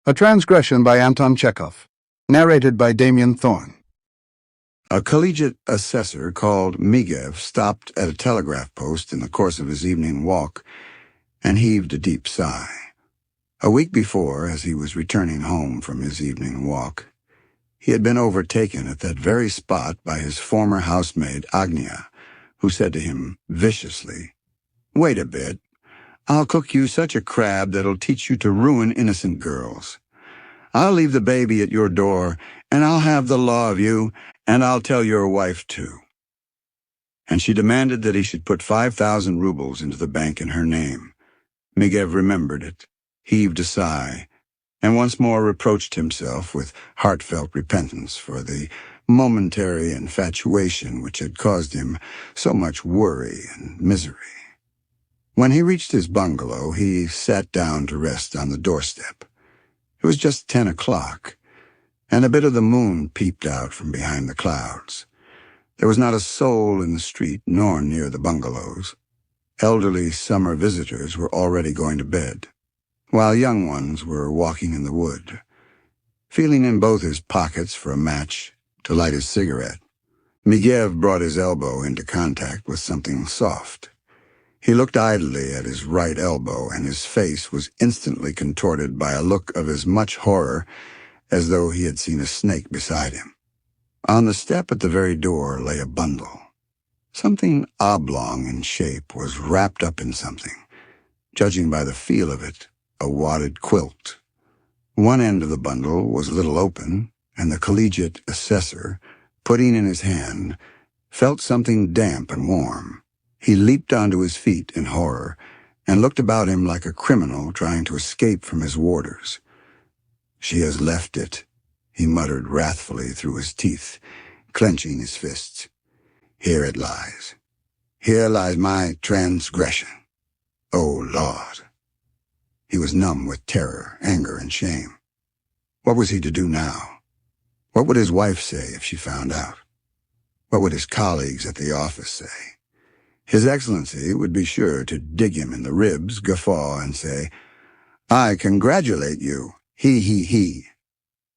A Transgression by Anton Chekhov. Narrated by Damien Thorne. A collegiate assessor called Migev stopped at a telegraph post in the course of his evening walk and heaved a deep sigh. A week before, as he was returning home from his evening walk, he had been overtaken at that very spot by his former housemaid, Agnia, who said to him viciously, "Wait a bit. I'll cook you such a crab that'll teach you to ruin innocent girls. I'll leave the baby at your door, and I'll have the law of you, and I'll tell your wife too." And she demanded that he should put 5,000 rubles into the bank in her name. Migev remembered it, heaved a sigh, and once more reproached himself with heartfelt repentance for the momentary infatuation which had caused him so much worry and misery. When he reached his bungalow, he sat down to rest on the doorstep. It was just 10 o'clock, and a bit of the moon peeped out from behind the clouds. There was not a soul in the street nor near the bungalows. Elderly summer visitors were already going to bed, while young ones were walking in the wood. Feeling in both his pockets for a match to light his cigarette, Migev brought his elbow into contact with something soft. He looked idly at his right elbow, and his face was instantly contorted by a look of as much horror as though he had seen a snake beside him. On the step at the very door lay a bundle. Something oblong in shape was wrapped up in something, judging by the feel of it, a wadded quilt. One end of the bundle was a little open, and the collegiate assessor, putting in his hand, felt something damp and warm. He leaped onto his feet in horror and looked about him like a criminal trying to escape from his warders. "She has left it," he muttered wrathfully through his teeth, clenching his fists. "Here it lies. Here lies my transgression. Oh, Lord." He was numb with terror, anger, and shame. What was he to do now? What would his wife say if she found out? What would his colleagues at the office say? His Excellency would be sure to dig him in the ribs, guffaw, and say, "I congratulate you, he.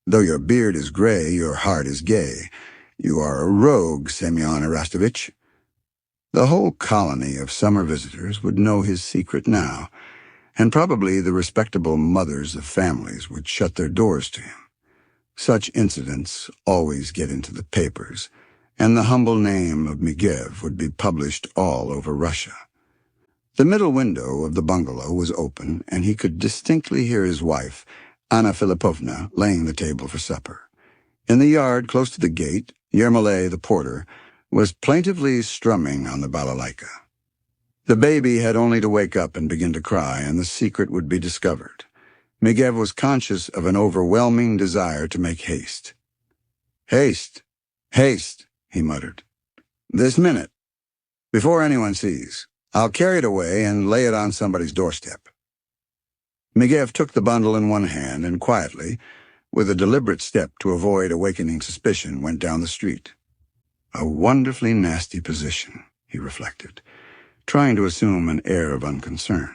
Though your beard is gray, your heart is gay. You are a rogue, Semyon Erastovich." The whole colony of summer visitors would know his secret now, and probably the respectable mothers of families would shut their doors to him. Such incidents always get into the papers, and the humble name of Migev would be published all over Russia. The middle window of the bungalow was open, and he could distinctly hear his wife, Anna Filipovna, laying the table for supper. In the yard close to the gate, Yermolay, the porter, was plaintively strumming on the balalaika. The baby had only to wake up and begin to cry, and the secret would be discovered. Migev was conscious of an overwhelming desire to make haste. "Haste! Haste!" he muttered. "This minute. Before anyone sees. I'll carry it away and lay it on somebody's doorstep." Migev took the bundle in one hand and quietly, with a deliberate step to avoid awakening suspicion, went down the street. A wonderfully nasty position, he reflected, trying to assume an air of unconcern.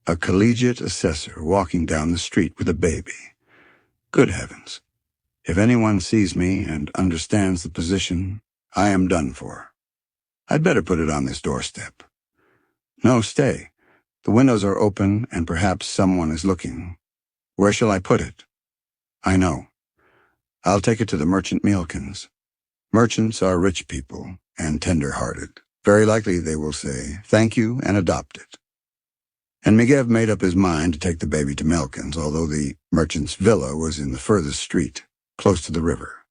A collegiate assessor walking down the street with a baby. Good heavens. If anyone sees me and understands the position, I am done for. I'd better put it on this doorstep. No, stay. The windows are open, and perhaps someone is looking. Where shall I put it? I know. I'll take it to the merchant Mielkins. Merchants are rich people and tender-hearted. Very likely they will say, "Thank you," and adopt it. And Migev made up his mind to take the baby to Mielkins, although the merchant's villa was in the furthest street, close to the river.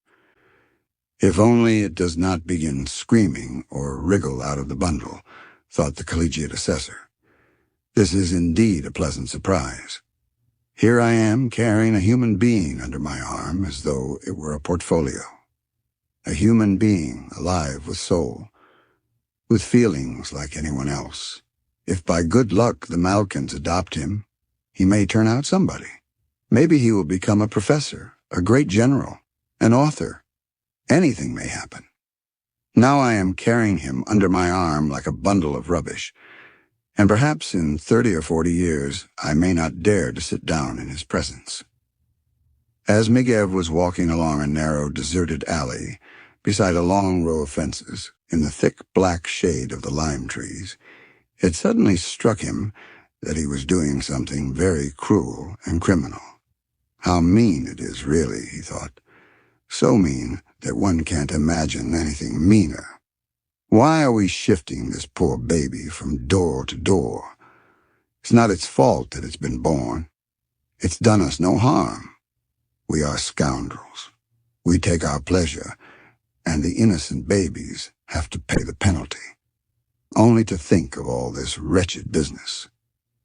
If only it does not begin screaming or wriggle out of the bundle, thought the collegiate assessor. This is indeed a pleasant surprise. Here I am carrying a human being under my arm as though it were a portfolio. A human being alive with soul, with feelings like anyone else. If by good luck the Malkins adopt him, he may turn out somebody. Maybe he will become a professor, a great general, an author. Anything may happen. Now I am carrying him under my arm like a bundle of rubbish, and perhaps in 30 or 40 years I may not dare to sit down in his presence. As Migev was walking along a narrow, deserted alley beside a long row of fences in the thick black shade of the lime trees, it suddenly struck him that he was doing something very cruel and criminal. How mean it is, really, he thought. So mean that one can't imagine anything meaner. Why are we shifting this poor baby from door to door? It's not its fault that it's been born. It's done us no harm. We are scoundrels. We take our pleasure, and the innocent babies have to pay the penalty. Only to think of all this wretched business.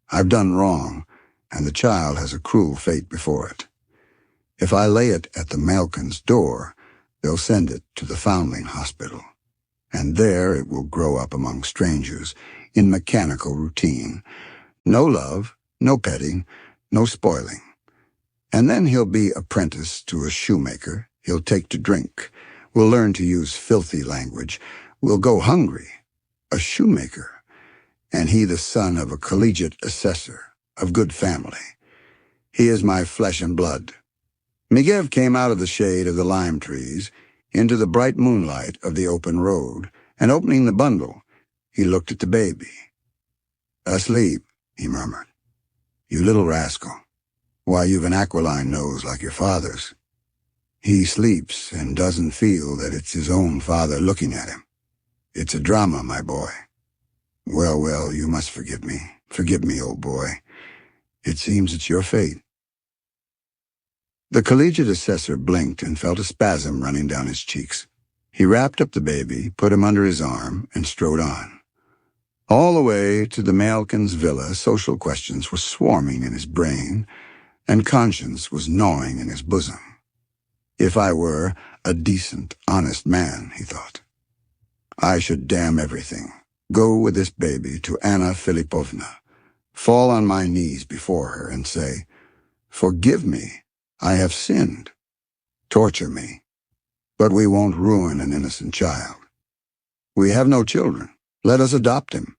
I've done wrong, and the child has a cruel fate before it. If I lay it at the Malkins' door, they'll send it to the foundling hospital, and there it will grow up among strangers in mechanical routine. No love, no petting, no spoiling. And then he'll be apprenticed to a shoemaker. He'll take to drink. Will learn to use filthy language. Will go hungry. A shoemaker. And he the son of a collegiate assessor, of good family. He is my flesh and blood. Migev came out of the shade of the lime trees into the bright moonlight of the open road, and opening the bundle, he looked at the baby. "Asleep," he murmured. "You little rascal. Why, you've an aquiline nose like your father's." He sleeps and doesn't feel that it's his own father looking at him. It's a drama, my boy. Well, well, you must forgive me. Forgive me, old boy. It seems it's your fate. The collegiate assessor blinked and felt a spasm running down his cheeks. He wrapped up the baby, put him under his arm, and strode on. All the way to the Malkins' villa, social questions were swarming in his brain, and conscience was gnawing in his bosom. If I were a decent, honest man, he thought, I should damn everything, go with this baby to Anna Filipovna, fall on my knees before her and say, "Forgive me, I have sinned. Torture me, but we won't ruin an innocent child. We have no children. Let us adopt him.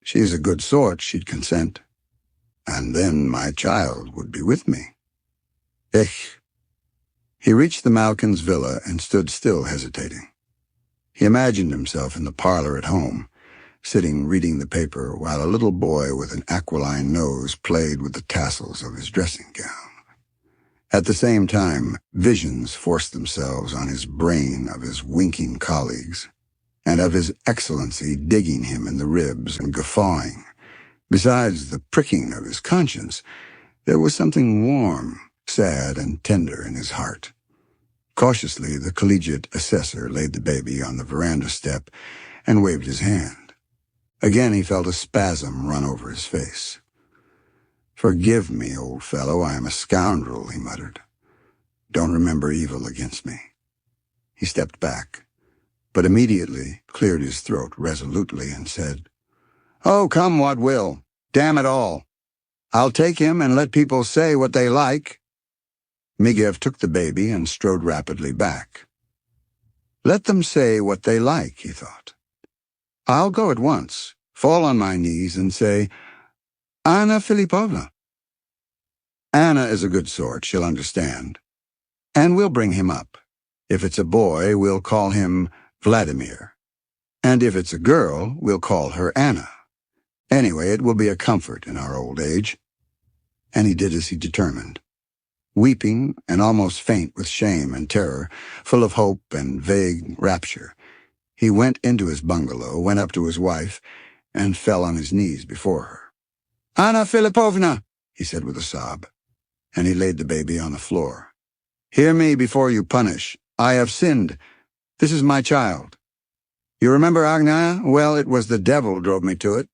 She's a good sort, she'd consent. And then my child would be with me." He reached the Malkins' villa and stood still, hesitating. He imagined himself in the parlor at home, sitting reading the paper while a little boy with an aquiline nose played with the tassels of his dressing gown. At the same time, visions forced themselves on his brain of his winking colleagues, and of his excellency digging him in the ribs and guffawing. Besides the pricking of his conscience, there was something warm, sad, and tender in his heart. Cautiously, the collegiate assessor laid the baby on the veranda step and waved his hand. Again he felt a spasm run over his face. "Forgive me, old fellow, I am a scoundrel," he muttered. "Don't remember evil against me." He stepped back, but immediately cleared his throat resolutely and said, "Oh, come what will. Damn it all. I'll take him and let people say what they like." Migev took the baby and strode rapidly back. Let them say what they like, he thought. I'll go at once, fall on my knees and say, "Anna Filipovna." Anna is a good sort, she'll understand. And we'll bring him up. If it's a boy, we'll call him Vladimir. And if it's a girl, we'll call her Anna. Anyway, it will be a comfort in our old age. And he did as he determined. Weeping and almost faint with shame and terror, full of hope and vague rapture, he went into his bungalow, went up to his wife, and fell on his knees before her. "Anna Filipovna," he said with a sob, and he laid the baby on the floor. "Hear me before you punish. I have sinned. This is my child. You remember Agnaya? Well, it was the devil drove me to it."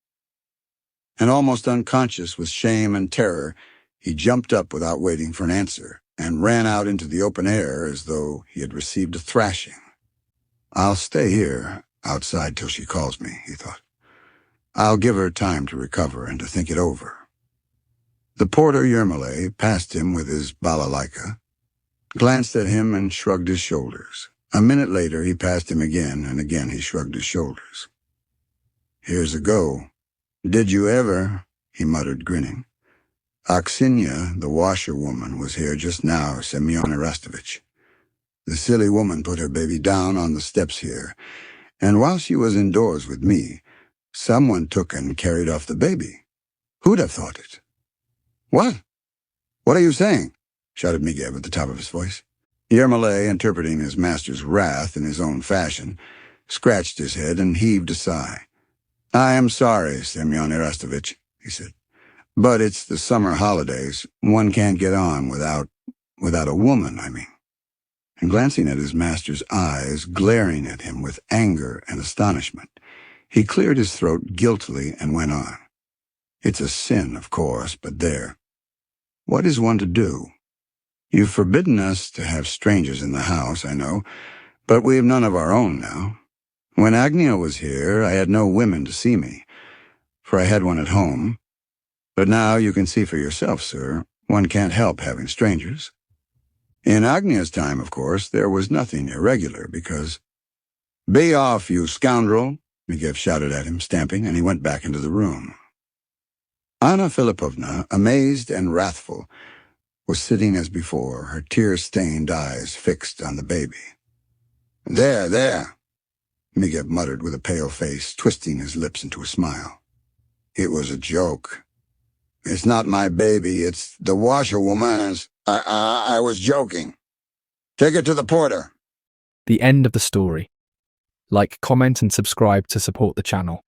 And almost unconscious with shame and terror, he jumped up without waiting for an answer and ran out into the open air as though he had received a thrashing. "I'll stay here outside till she calls me," he thought. "I'll give her time to recover and to think it over." The porter Yermolay passed him with his balalaika, glanced at him and shrugged his shoulders. A minute later he passed him again, and again he shrugged his shoulders. "Here's a go. Did you ever," he muttered, grinning. Aksinya, the washerwoman, was here just now, Semyon Erestovich. The silly woman put her baby down on the steps here, and while she was indoors with me, someone took and carried off the baby. Who'd have thought it? What? What are you saying? Shouted Migev at the top of his voice. Yermolay, interpreting his master's wrath in his own fashion, scratched his head and heaved a sigh. I am sorry, Semyon Erestovich, he said, but it's the summer holidays. One can't get on without a woman, I mean. And glancing at his master's eyes, glaring at him with anger and astonishment, he cleared his throat guiltily and went on. It's a sin, of course, but there. What is one to do? You've forbidden us to have strangers in the house, I know, but we have none of our own now. When Agnia was here, I had no women to see me, for I had one at home. But now you can see for yourself, sir, one can't help having strangers. In Agnia's time, of course, there was nothing irregular, because— Be off, you scoundrel, Migev shouted at him, stamping, and he went back into the room. Anna Filipovna, amazed and wrathful, was sitting as before, her tear-stained eyes fixed on the baby. There, there, Migev muttered with a pale face, twisting his lips into a smile. It was a joke. It's not my baby, it's the washerwoman's. I was joking. Take it to the porter. The end of the story. Like, comment and subscribe to support the channel.